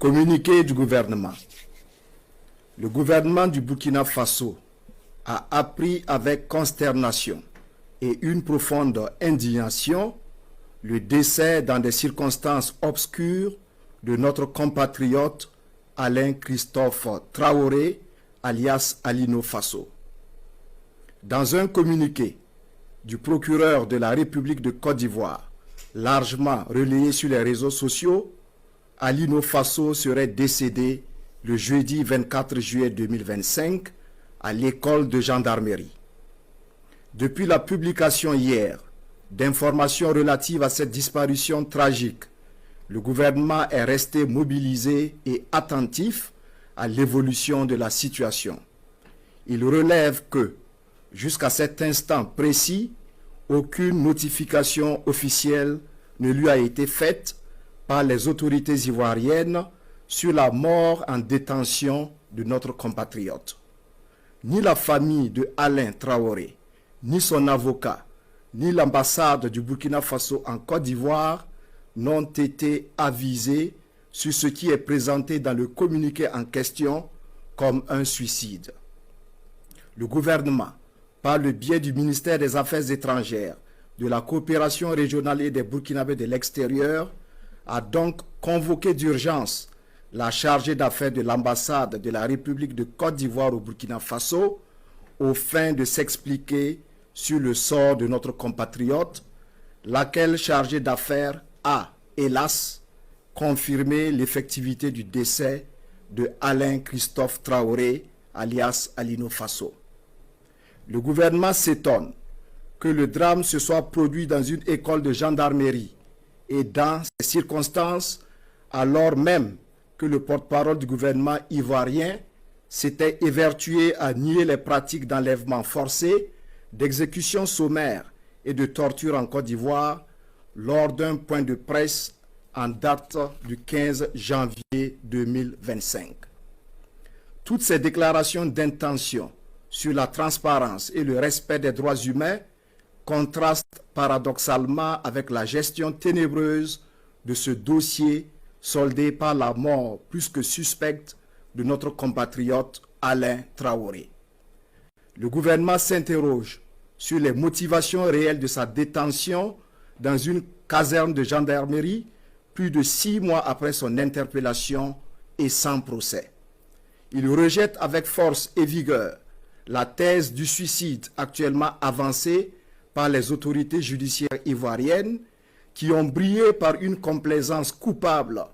Communiqué du gouvernement. Le gouvernement du Burkina Faso a appris avec consternation et une profonde indignation le décès dans des circonstances obscures de notre compatriote Alain Christophe Traoré, alias Alino Faso. Dans un communiqué du procureur de la République de Côte d'Ivoire, largement relayé sur les réseaux sociaux, Alino Faso serait décédé le jeudi 24 juillet 2025 à l'école de gendarmerie. Depuis la publication hier d'informations relatives à cette disparition tragique, le gouvernement est resté mobilisé et attentif à l'évolution de la situation. Il relève que, jusqu'à cet instant précis, aucune notification officielle ne lui a été faite par les autorités ivoiriennes sur la mort en détention de notre compatriote. Ni la famille de Alain Traoré, ni son avocat, ni l'ambassade du Burkina Faso en Côte d'Ivoire n'ont été avisés sur ce qui est présenté dans le communiqué en question comme un suicide. Le gouvernement, par le biais du ministère des Affaires étrangères, de la coopération régionale et des Burkinabés de l'extérieur, a donc convoqué d'urgence la chargée d'affaires de l'ambassade de la République de Côte d'Ivoire au Burkina Faso aux fins de s'expliquer sur le sort de notre compatriote, laquelle chargée d'affaires a, hélas, confirmé l'effectivité du décès de Alain Christophe Traoré, alias Alino Faso. Le gouvernement s'étonne que le drame se soit produit dans une école de gendarmerie et dans ces circonstances, alors même que le porte-parole du gouvernement ivoirien s'était évertué à nier les pratiques d'enlèvement forcé, d'exécution sommaire et de torture en Côte d'Ivoire lors d'un point de presse en date du 15 janvier 2025. Toutes ces déclarations d'intention sur la transparence et le respect des droits humains contrastent paradoxalement avec la gestion ténébreuse de ce dossier soldé par la mort plus que suspecte de notre compatriote Alain Traoré. Le gouvernement s'interroge sur les motivations réelles de sa détention dans une caserne de gendarmerie plus de 6 mois après son interpellation et sans procès. Il rejette avec force et vigueur la thèse du suicide actuellement avancée par les autorités judiciaires ivoiriennes qui ont brillé par une complaisance coupable